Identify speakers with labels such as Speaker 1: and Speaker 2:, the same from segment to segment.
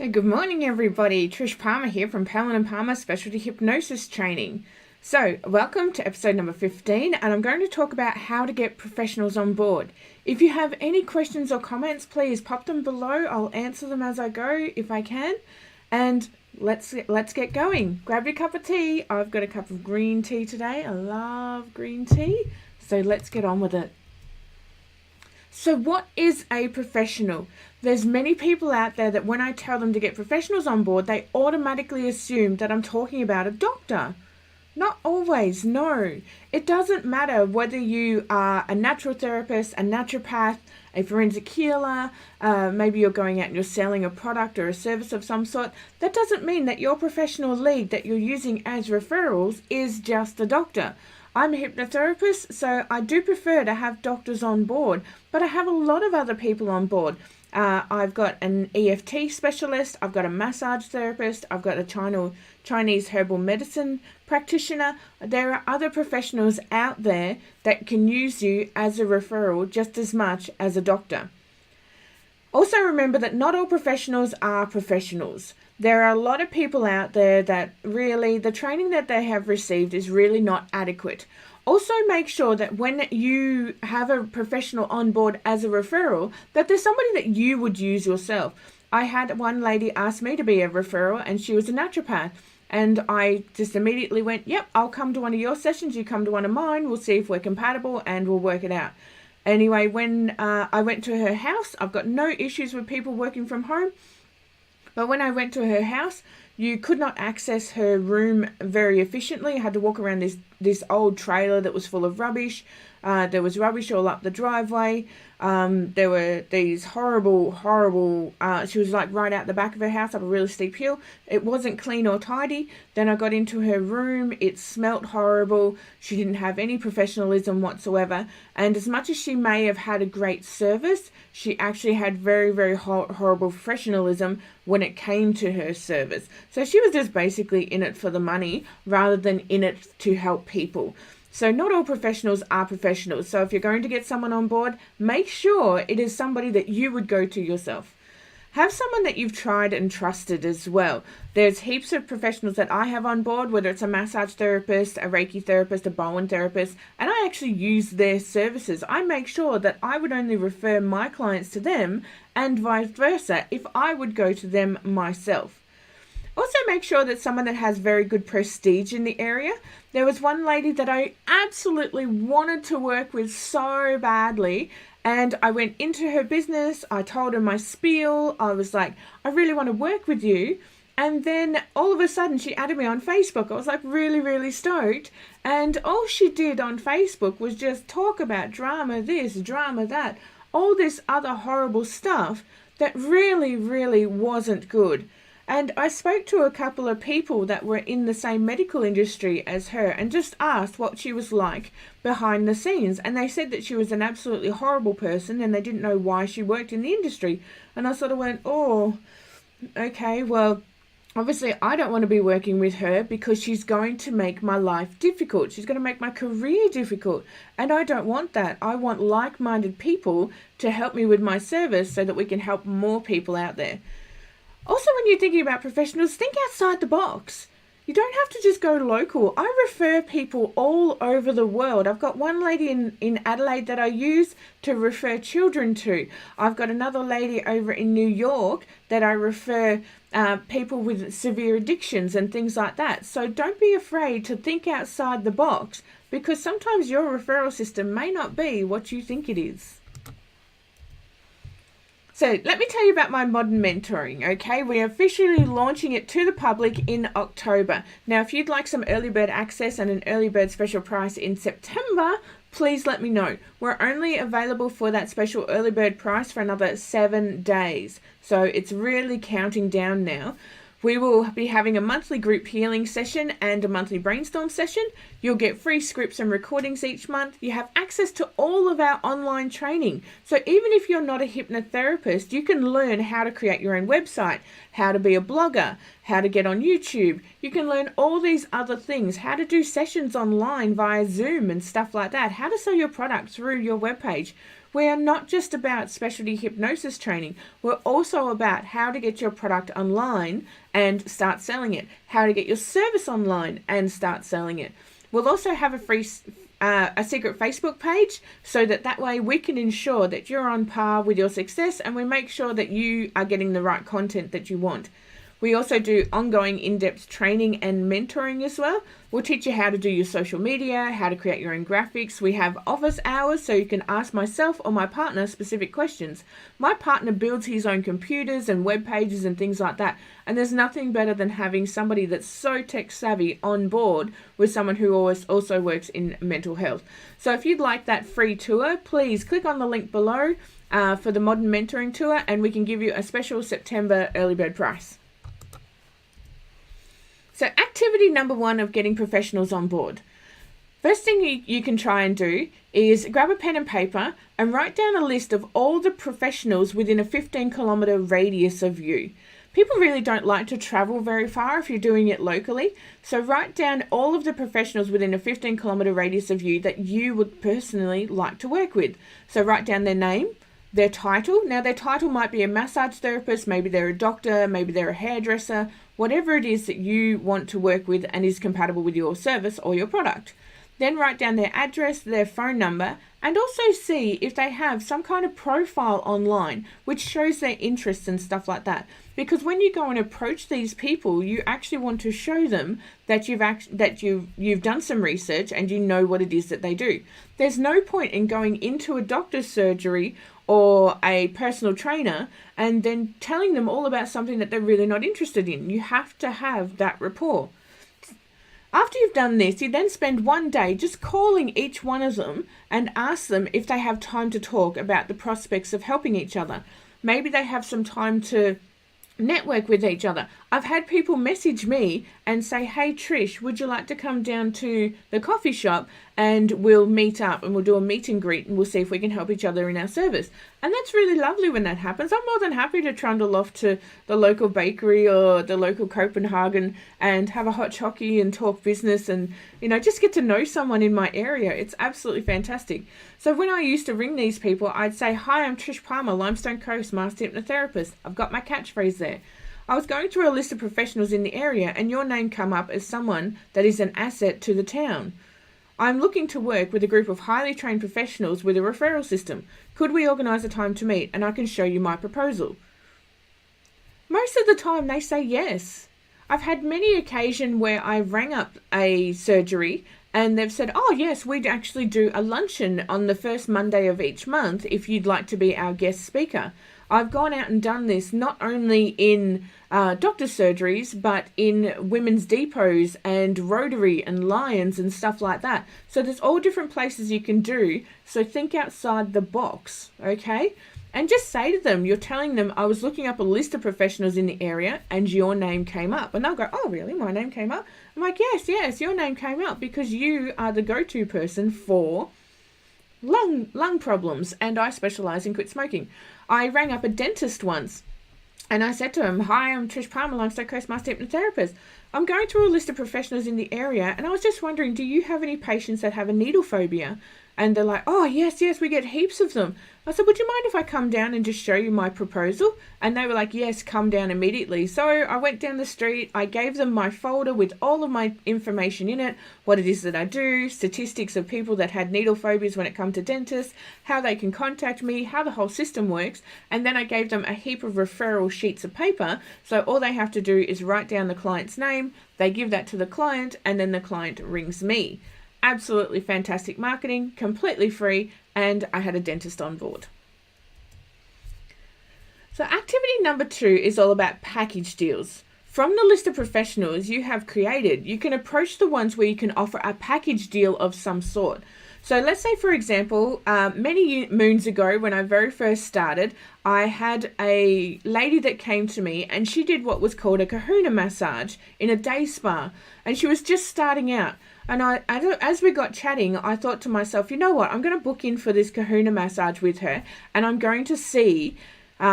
Speaker 1: So good morning everybody, Trish Palmer here from Palmer & Palmer Specialty Hypnosis Training. So welcome to episode number 15, and I'm going to talk about how to get professionals on board. If you have any questions or comments, please pop them below. I'll answer them as I go if I can. And let's get going. Grab your cup of tea. I've got a cup of green tea today. I love green tea. So let's get on with it. So what is a professional? There's many people out there that when I tell them to get professionals on board, they automatically assume that I'm talking about a doctor. Not always, no. It doesn't matter whether you are a natural therapist, a naturopath, a forensic healer, maybe you're going out and you're selling a product or a service of some sort. That doesn't mean that your professional lead that you're using as referrals is just a doctor. I'm a hypnotherapist, so I do prefer to have doctors on board, but I have a lot of other people on board. I've got an EFT specialist, I've got a massage therapist, I've got a Chinese herbal medicine practitioner. There are other professionals out there that can use you as a referral just as much as a doctor. Also remember that not all professionals are professionals. There are a lot of people out there that really, the training that they have received is really not adequate. Also make sure that when you have a professional on board as a referral, that there's somebody that you would use yourself. I had one lady ask me to be a referral and she was a naturopath. And I just immediately went, yep, I'll come to one of your sessions, you come to one of mine, we'll see if we're compatible and we'll work it out. Anyway, when I went to her house, I've got no issues with people working from home. But when I went to her house, you could not access her room very efficiently. I had to walk around this old trailer that was full of rubbish. There was rubbish all up the driveway. There were these horrible, she was like right out the back of her house up a really steep hill. It wasn't clean or tidy. Then I got into her room. It smelt horrible. She didn't have any professionalism whatsoever. And as much as she may have had a great service, she actually had very, very horrible professionalism when it came to her service. So she was just basically in it for the money rather than in it to help people. So not all professionals are professionals. So if you're going to get someone on board, make sure it is somebody that you would go to yourself. Have someone that you've tried and trusted as well. There's heaps of professionals that I have on board, whether it's a massage therapist, a Reiki therapist, a Bowen therapist, and I actually use their services. I make sure that I would only refer my clients to them and vice versa if I would go to them myself. Also make sure that someone that has very good prestige in the area. There was one lady that I absolutely wanted to work with so badly, and I went into her business, I told her my spiel, I was like, I really want to work with you. And then all of a sudden she added me on Facebook. I was like really, really stoked. And all she did on Facebook was just talk about drama this, drama that, all this other horrible stuff that really, really wasn't good. And I spoke to a couple of people that were in the same medical industry as her and just asked what she was like behind the scenes. And they said that she was an absolutely horrible person and they didn't know why she worked in the industry. And I sort of went, oh, okay, well, obviously I don't want to be working with her because she's going to make my life difficult. She's going to make my career difficult. And I don't want that. I want like-minded people to help me with my service so that we can help more people out there. Also, when you're thinking about professionals, think outside the box. You don't have to just go local. I refer people all over the world. I've got one lady in Adelaide that I use to refer children to. I've got another lady over in New York that I refer people with severe addictions and things like that. So don't be afraid to think outside the box because sometimes your referral system may not be what you think it is. So let me tell you about my modern mentoring, okay? We're officially launching it to the public in October. Now, if you'd like some early bird access and an early bird special price in September, please let me know. We're only available for that special early bird price for another 7 days. So it's really counting down now. We will be having a monthly group healing session and a monthly brainstorm session. You'll get free scripts and recordings each month. You have access to all of our online training. So even if you're not a hypnotherapist, you can learn how to create your own website, how to be a blogger, how to get on YouTube. You can learn all these other things, how to do sessions online via Zoom and stuff like that, how to sell your product through your webpage. We are not just about specialty hypnosis training. We're also about how to get your product online and start selling it, how to get your service online and start selling it. We'll also have a secret Facebook page so that way we can ensure that you're on par with your success and we make sure that you are getting the right content that you want. We also do ongoing in-depth training and mentoring as well. We'll teach you how to do your social media, how to create your own graphics. We have office hours so you can ask myself or my partner specific questions. My partner builds his own computers and web pages and things like that. And there's nothing better than having somebody that's so tech savvy on board with someone who also works in mental health. So if you'd like that free tour, please click on the link below for the Modern Mentoring Tour and we can give you a special September early bird price. So activity number 1 of getting professionals on board. First thing you can try and do is grab a pen and paper and write down a list of all the professionals within a 15-kilometer radius of you. People really don't like to travel very far if you're doing it locally. So write down all of the professionals within a 15-kilometer radius of you that you would personally like to work with. So write down their name, their title. Now their title might be a massage therapist, maybe they're a doctor, maybe they're a hairdresser, whatever it is that you want to work with and is compatible with your service or your product. Then write down their address, their phone number, and also see if they have some kind of profile online which shows their interests and stuff like that. Because when you go and approach these people, you actually want to show them that you've done some research and you know what it is that they do. There's no point in going into a doctor's surgery or a personal trainer and then telling them all about something that they're really not interested in. You have to have that rapport. After you've done this, you then spend one day just calling each one of them and ask them if they have time to talk about the prospects of helping each other. Maybe they have some time to network with each other. I've had people message me and say, hey Trish, would you like to come down to the coffee shop and we'll meet up and we'll do a meet and greet and we'll see if we can help each other in our service. And that's really lovely when that happens. I'm more than happy to trundle off to the local bakery or the local Copenhagen and have a hot chockey and talk business and, just get to know someone in my area. It's absolutely fantastic. So when I used to ring these people, I'd say, hi, I'm Trish Palmer, Limestone Coast, Master Hypnotherapist. I've got my catchphrase there. I was going through a list of professionals in the area and your name come up as someone that is an asset to the town. I'm looking to work with a group of highly trained professionals with a referral system. Could we organise a time to meet and I can show you my proposal? Most of the time they say yes. I've had many occasions where I rang up a surgery and they've said, oh yes, we'd actually do a luncheon on the first Monday of each month if you'd like to be our guest speaker. I've gone out and done this not only in doctor surgeries, but in women's depots and Rotary and Lions and stuff like that. So there's all different places you can do. So think outside the box, okay? And just say to them, you're telling them, I was looking up a list of professionals in the area and your name came up. And they'll go, oh, really? My name came up? I'm like, yes, your name came up because you are the go-to person for lung problems. And I specialize in quit smoking. I rang up a dentist once and I said to him, hi, I'm Trish Palmer, Limestone Coast Master Hypnotherapist. I'm going through a list of professionals in the area and I was just wondering, do you have any patients that have a needle phobia? And they're like, oh, yes, we get heaps of them. I said, would you mind if I come down and just show you my proposal? And they were like, yes, come down immediately. So I went down the street. I gave them my folder with all of my information in it, what it is that I do, statistics of people that had needle phobias when it comes to dentists, how they can contact me, how the whole system works. And then I gave them a heap of referral sheets of paper. So all they have to do is write down the client's name. They give that to the client and then the client rings me. Absolutely fantastic marketing, completely free, and I had a dentist on board. So activity number 2 is all about package deals. From the list of professionals you have created, you can approach the ones where you can offer a package deal of some sort. So let's say, for example, many moons ago when I very first started, I had a lady that came to me and she did what was called a kahuna massage in a day spa, and she was just starting out. And as we got chatting, I thought to myself, you know what, I'm going to book in for this kahuna massage with her and I'm going to see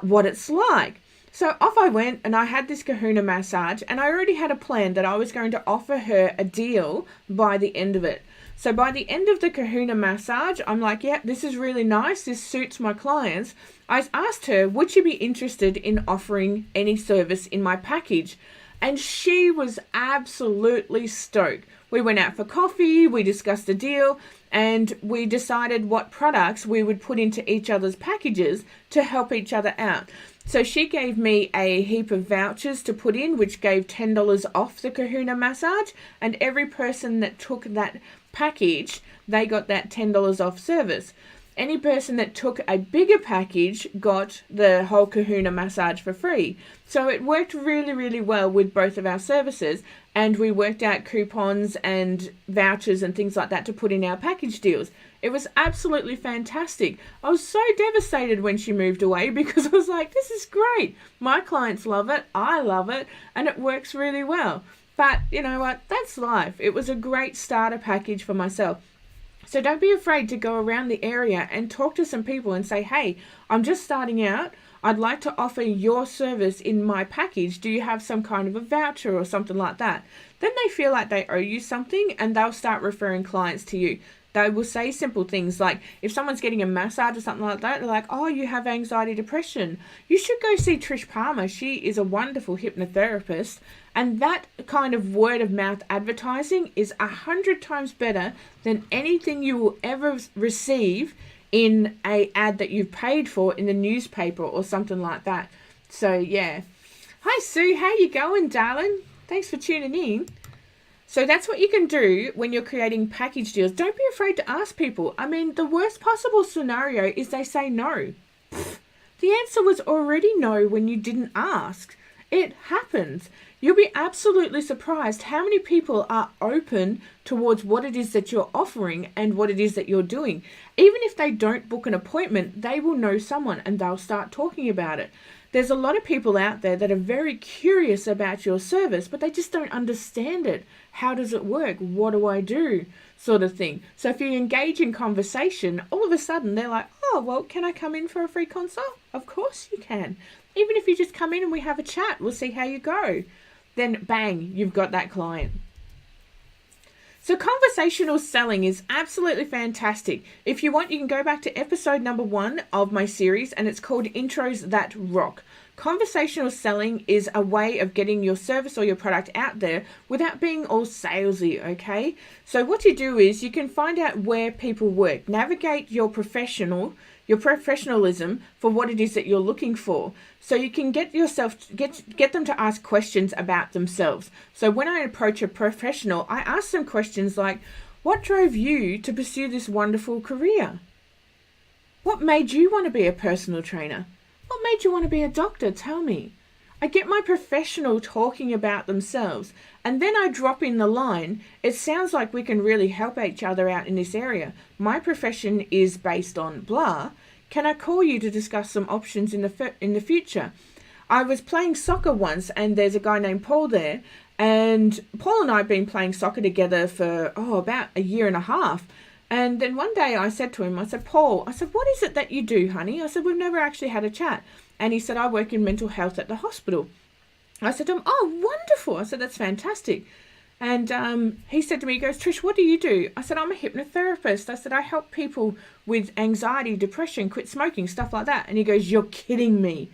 Speaker 1: what it's like. So off I went and I had this kahuna massage and I already had a plan that I was going to offer her a deal by the end of it. So by the end of the Kahuna massage, I'm like, yeah, this is really nice. This suits my clients. I asked her, would she be interested in offering any service in my package? And she was absolutely stoked. We went out for coffee, we discussed a deal, and we decided what products we would put into each other's packages to help each other out. So she gave me a heap of vouchers to put in, which gave $10 off the Kahuna massage, and every person that took that package, they got that $10 off service. Any person that took a bigger package got the whole Kahuna massage for free. So it worked really, really well with both of our services, and we worked out coupons and vouchers and things like that to put in our package deals. It was absolutely fantastic. I was so devastated when she moved away because I was like, this is great. My clients love it, I love it, and it works really well. But you know what? That's life. It was a great starter package for myself. So don't be afraid to go around the area and talk to some people and say, hey, I'm just starting out. I'd like to offer your service in my package. Do you have some kind of a voucher or something like that? Then they feel like they owe you something and they'll start referring clients to you. They will say simple things like, if someone's getting a massage or something like that, they're like, oh, you have anxiety, depression. You should go see Trish Palmer. She is a wonderful hypnotherapist. And that kind of word of mouth advertising is 100 times better than anything you will ever receive in an ad that you've paid for in the newspaper or something like that. So yeah. Hi Sue, how you going, darling? Thanks for tuning in. So that's what you can do when you're creating package deals. Don't be afraid to ask people. I mean, the worst possible scenario is they say no. The answer was already no when you didn't ask. It happens. You'll be absolutely surprised how many people are open towards what it is that you're offering and what it is that you're doing. Even if they don't book an appointment, they will know someone and they'll start talking about it. There's a lot of people out there that are very curious about your service, but they just don't understand it. How does it work? What do I do? Sort of thing. So if you engage in conversation, all of a sudden they're like, oh, well, can I come in for a free consult? Of course you can. Even if you just come in and we have a chat, we'll see how you go. Then bang, you've got that client. So conversational selling is absolutely fantastic. If you want, you can go back to episode number 1 of my series, and it's called Intros That Rock. Conversational selling is a way of getting your service or your product out there without being all salesy, okay? So what you do is you can find out where people work, navigate your professionalism for what it is that you're looking for. So you can get them to ask questions about themselves. So when I approach a professional, I ask them questions like, what drove you to pursue this wonderful career? What made you want to be a personal trainer? What made you want to be a doctor? Tell me. I get my professional talking about themselves, and then I drop in the line, it sounds like we can really help each other out in this area. My profession is based on blah. Can I call you to discuss some options in the future? I was playing soccer once, and there's a guy named Paul there, and Paul and I have been playing soccer together for about a year and a half. And then one day I said to him, I said, Paul, what is it that you do, honey? I said, we've never actually had a chat. And he said, I work in mental health at the hospital. I said to him, oh, wonderful. I said, that's fantastic. And he said to me, he goes, Trish, what do you do? I said, I'm a hypnotherapist. I said, I help people with anxiety, depression, quit smoking, stuff like that. And he goes, you're kidding me.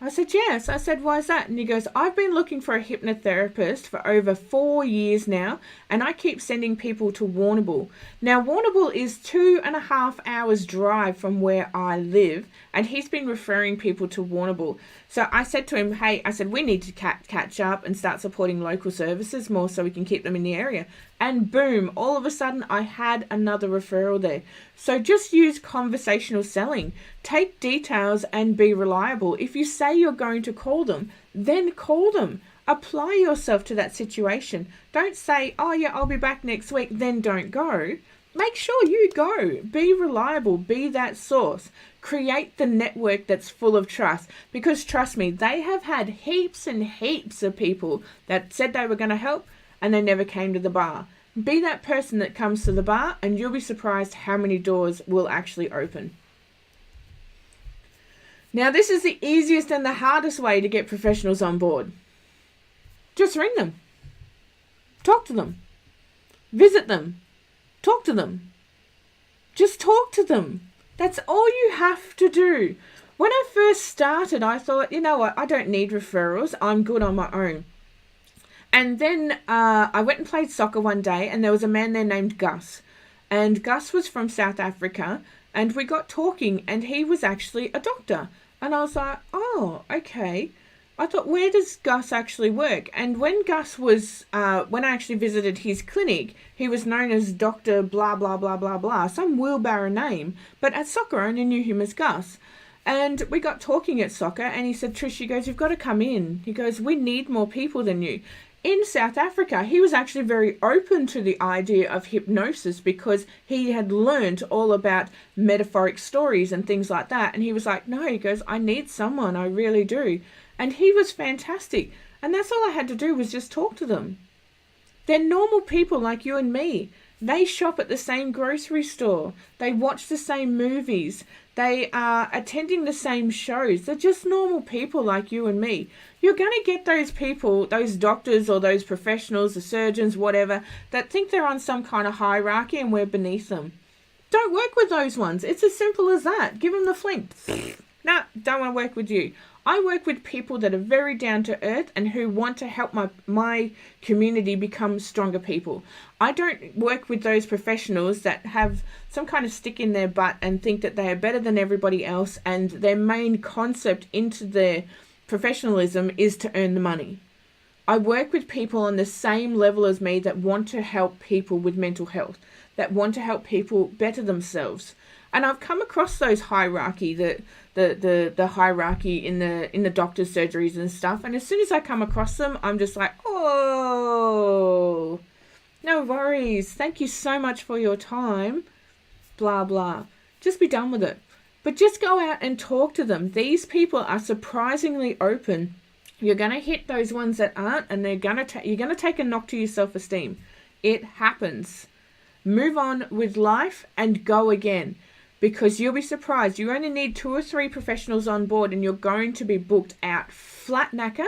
Speaker 1: I said, yes. I said, why is that? And he goes, I've been looking for a hypnotherapist for over 4 years now, and I keep sending people to Warrnambool. Now, Warrnambool is 2.5 hours drive from where I live, and he's been referring people to Warrnambool. So I said to him, hey, I said, we need to catch up and start supporting local services more so we can keep them in the area. And boom, all of a sudden I had another referral there. So just use conversational selling. Take details and be reliable. If you say you're going to call them, then call them. Apply yourself to that situation. Don't say, oh yeah, I'll be back next week, then don't go. Make sure you go. Be reliable. Be that source. Create the network that's full of trust. Because trust me, they have had heaps and heaps of people that said they were going to help and they never came to the bar. Be that person that comes to the bar and you'll be surprised how many doors will actually open. Now, this is the easiest and the hardest way to get professionals on board. Just ring them. Talk to them. Visit them. Talk to them. Just talk to them. That's all you have to do. When I first started, I thought, you know what, I don't need referrals. I'm good on my own. And then I went and played soccer one day, and there was a man there named Gus. And Gus was from South Africa, and we got talking, and he was actually a doctor. And I was like, oh, okay. I thought, where does Gus actually work? And when Gus was, when I actually visited his clinic, he was known as Dr. blah, blah, blah, blah, blah, some wheelbarrow name. But at soccer, I only knew him as Gus. And we got talking at soccer, and he said, Trish, he goes, you've got to come in. He goes, we need more people than you. In South Africa, he was actually very open to the idea of hypnosis because he had learned all about metaphoric stories and things like that. And he was like, no, he goes, I need someone, I really do. And he was fantastic. And that's all I had to do was just talk to them. They're normal people like you and me. They shop at the same grocery store. They watch the same movies. They are attending the same shows. They're just normal people like you and me. You're going to get those people, those doctors or those professionals, the surgeons, whatever, that think they're on some kind of hierarchy and we're beneath them. Don't work with those ones. It's as simple as that. Give them the flink. Nah, don't want to work with you. I work with people that are very down to earth and who want to help my community become stronger people. I don't work with those professionals that have some kind of stick in their butt and think that they are better than everybody else and their main concept into their professionalism is to earn the money. I work with people on the same level as me that want to help people with mental health, that want to help people better themselves. And I've come across those hierarchy, the hierarchy in the doctor's surgeries and stuff. And as soon as I come across them, I'm just like, oh, no worries. Thank you so much for your time. Blah, blah. Just be done with it. But just go out and talk to them. These people are surprisingly open. You're going to hit those ones that aren't, and you're going to take a knock to your self-esteem. It happens. Move on with life and go again. Because you'll be surprised. You only need 2 or 3 professionals on board and you're going to be booked out flat knacker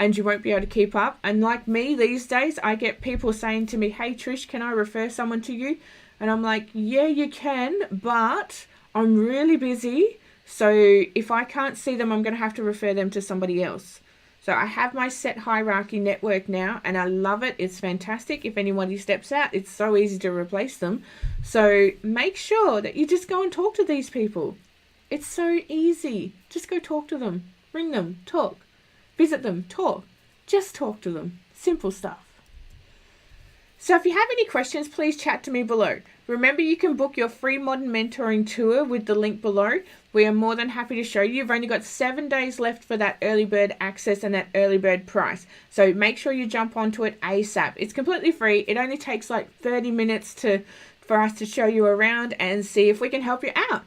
Speaker 1: and you won't be able to keep up. And like me these days, I get people saying to me, hey Trish, can I refer someone to you? And I'm like, yeah, you can, but I'm really busy. So if I can't see them, I'm going to have to refer them to somebody else. So I have my set hierarchy network now and I love it. It's fantastic. If anybody steps out, it's so easy to replace them. So make sure that you just go and talk to these people. It's so easy. Just go talk to them. Ring them. Talk. Visit them. Talk. Just talk to them. Simple stuff. So if you have any questions, please chat to me below. Remember, you can book your free modern mentoring tour with the link below. We are more than happy to show you. You've only got 7 days left for that early bird access and that early bird price. So make sure you jump onto it ASAP. It's completely free. It only takes like 30 minutes for us to show you around and see if we can help you out.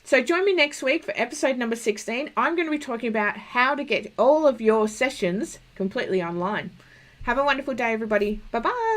Speaker 1: So join me next week for episode number 16. I'm going to be talking about how to get all of your sessions completely online. Have a wonderful day, everybody. Bye-bye.